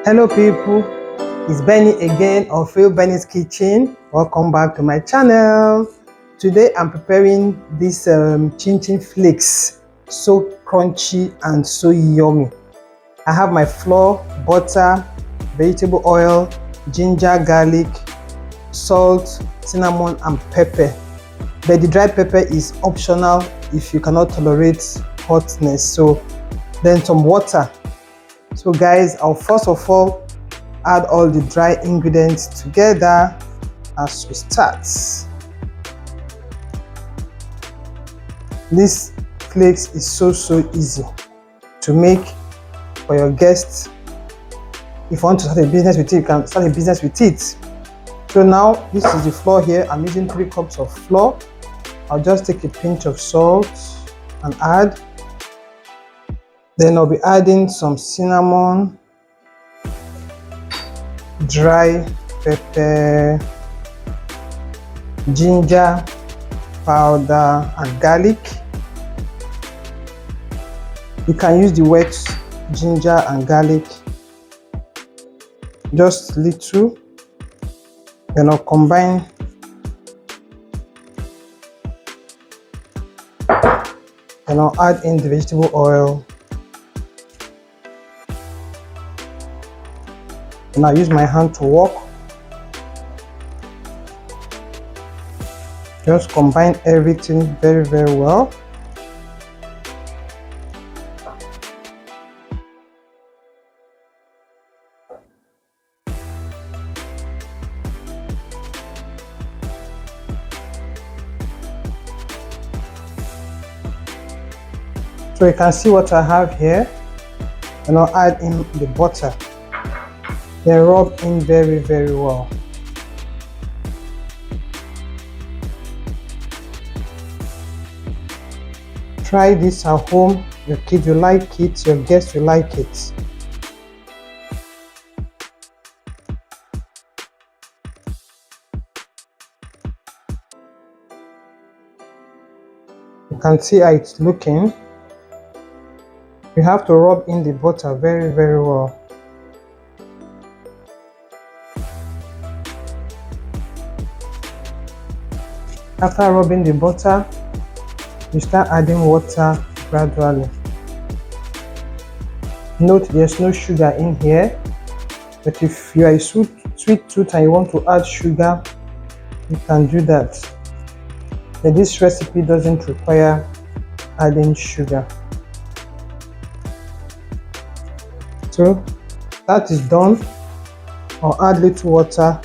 Hello people, it's Benny again of Benny's Kitchen. Welcome back to my channel. Today I'm preparing this chin chin flakes, so crunchy and so yummy. I have my flour, butter, vegetable oil, ginger, garlic, salt, cinnamon and pepper. But the dried pepper is optional if you cannot tolerate hotness. So then some water. So guys, I'll first of all add all the dry ingredients together as we start. This flakes is so easy to make for your guests. If you want to start a business with it, you can start a business with it. So now this is the flour here. I'm using 3 cups of flour. I'll just take a pinch of salt and add. Then I'll be adding some cinnamon, dry pepper, ginger powder and garlic. You can use the wet ginger and garlic, just little. Then I'll combine. Then I'll add in the vegetable oil. And I use my hand to work. Just combine everything very well. So you can see what I have here. And I'll add in the butter. Then rub in very well. Try this at home. Your kids will like it, your guests will like it. You can see how it's looking. You have to rub in the butter very well. After rubbing the butter, you start adding water gradually. Note there's no sugar in here, but if you are a sweet tooth and you want to add sugar, you can do that. But this recipe doesn't require adding sugar. So that is done. I'll add little water.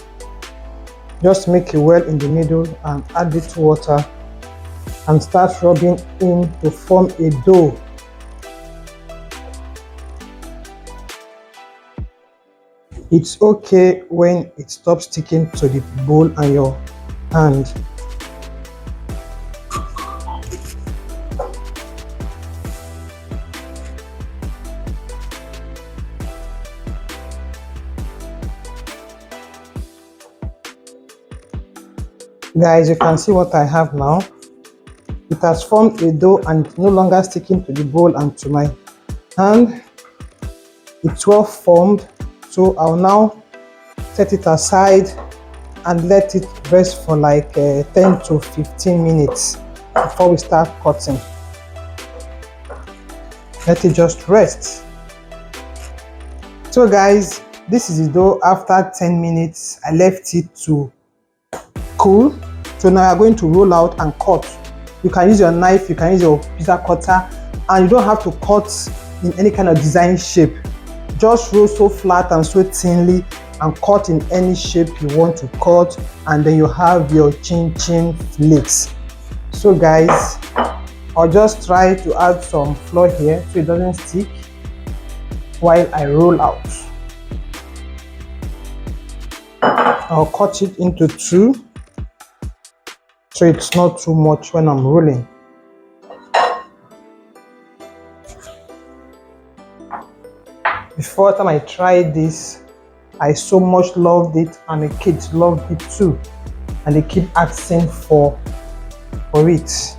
Just make a well in the middle and add little water and start rubbing in to form a dough. It's okay when it stops sticking to the bowl and your hand. Guys, you can see what I have now. It has formed a dough and no longer sticking to the bowl and to my hand. It's well formed, so I'll now set it aside and let it rest for like 10 to 15 minutes before we start cutting. Let it just rest. So guys, this is the dough after 10 minutes. I left it to cool. So now you're going to roll out and cut. You can use your knife, you can use your pizza cutter, and you don't have to cut in any kind of design shape. Just roll so flat and so thinly and cut in any shape you want to cut, and then you have your chin chin flakes. So guys, I'll just try to add some flour here so it doesn't stick while I roll out. I'll cut it into 2. So it's not too much when I'm rolling. Before time I tried this, I so much loved it and the kids loved it too. And they keep asking for it.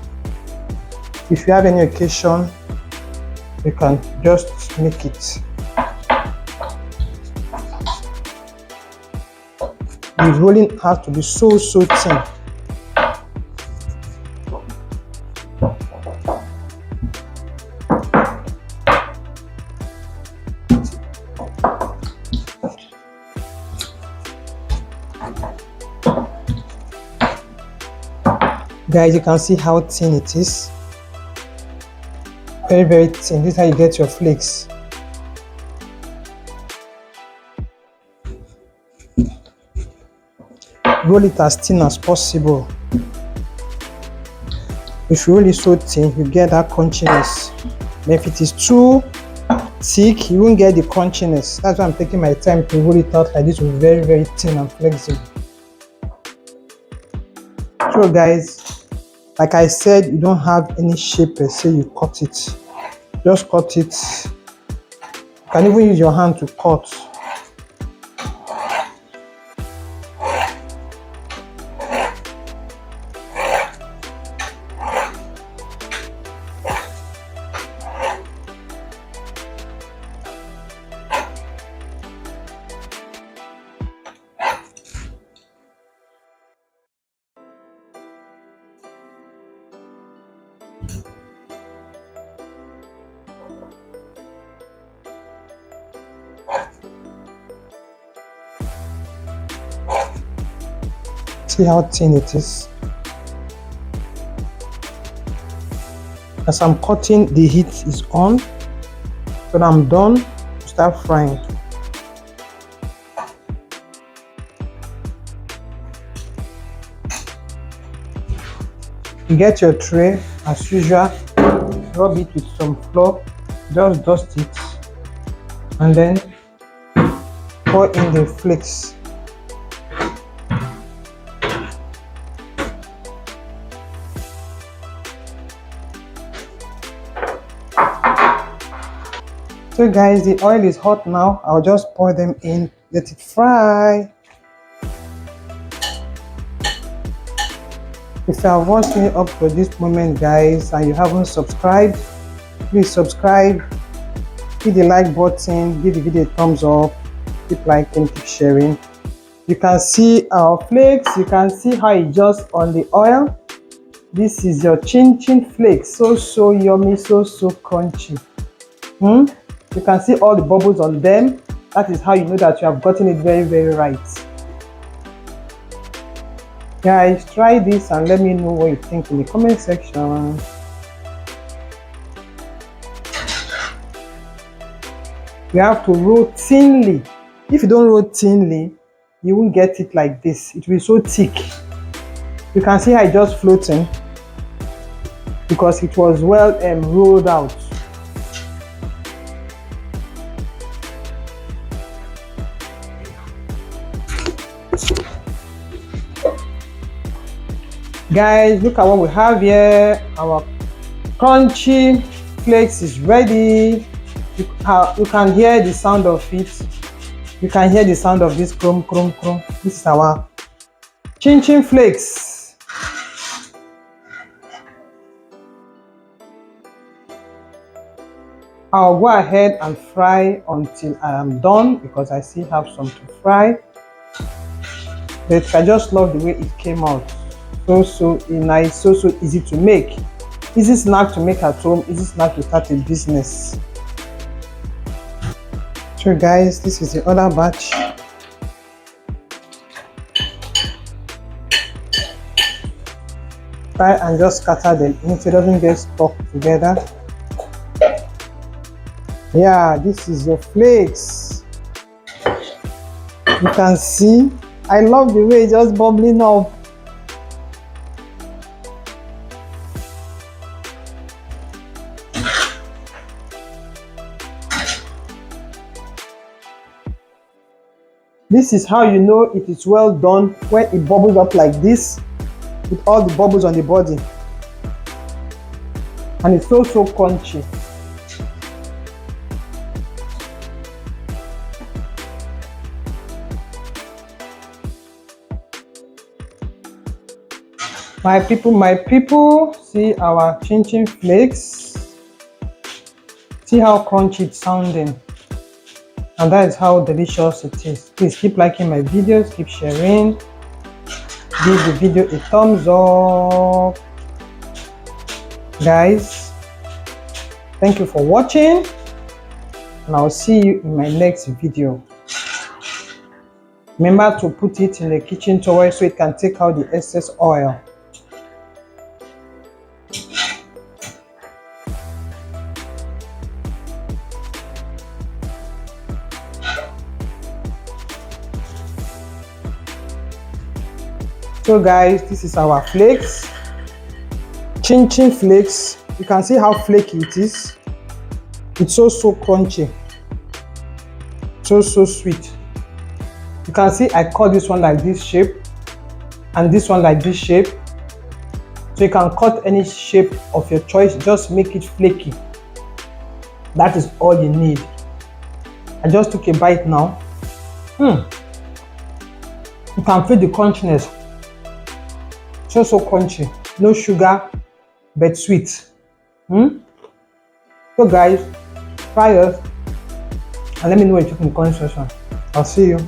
If you have any occasion, you can just make it. The rolling has to be so thin. Guys, you can see how thin it is. Very thin. This is how you get your flakes. Roll it as thin as possible. If you roll it so thin, you get that crunchiness. But if it is too thick, you won't get the crunchiness. That's why I'm taking my time to roll it out like this, with very thin and flexible. So guys, like I said, you don't have any shape per se, you cut it. Just cut it. You can even use your hand to cut. See how thin it is. As I'm cutting, the heat is on. When I'm done, start frying. You get your tray as usual, rub it with some flour, just dust it, and then pour in the flakes. So guys, the oil is hot now. I'll just pour them in, let it fry. If you have watched me up to this moment, guys, and you haven't subscribed, please subscribe, hit the like button, give the video a thumbs up, keep liking, keep sharing. You can see our flakes, you can see how it just on the oil. This is your chin chin flakes, so yummy, so crunchy. You can see all the bubbles on them. That is how you know that you have gotten it very right. Guys, try this and let me know what you think in the comment section. You have to roll thinly. If you don't roll thinly, you won't get it like this. It will be so thick. You can see how it just floating because it was well rolled out. Guys, look at what we have here. Our crunchy flakes is ready. You can hear the sound of it. You can hear the sound of this crum. This is our chin chin flakes. I'll go ahead and fry until I am done because I still have some to fry. But I just love the way it came out. So nice, so easy to make. Easy snack to make at home, easy snack to start a business. So guys, this is the other batch. Try and just scatter them in so it doesn't get stuck together. Yeah, this is your flakes. You can see, I love the way it's just bubbling up. This is how you know it is well done, when it bubbles up like this with all the bubbles on the body, and it's so crunchy. My people, see our chin chin flakes. See how crunchy it's sounding. And that is how delicious it is. Please keep liking my videos, keep sharing, give the video a thumbs up. Guys, thank you for watching, and I'll see you in my next video. Remember to put it in a kitchen towel so it can take out the excess oil. So guys, this is our flakes, chin chin flakes. You can see how flaky it is. It's so crunchy, so sweet. You can see I cut this one like this shape and this one like this shape. So you can cut any shape of your choice, just make it flaky. That is all you need. I just took a bite now. You can feel the crunchiness. So crunchy, no sugar but sweet. So guys, try it and let me know what you think in the comment section. I'll see you.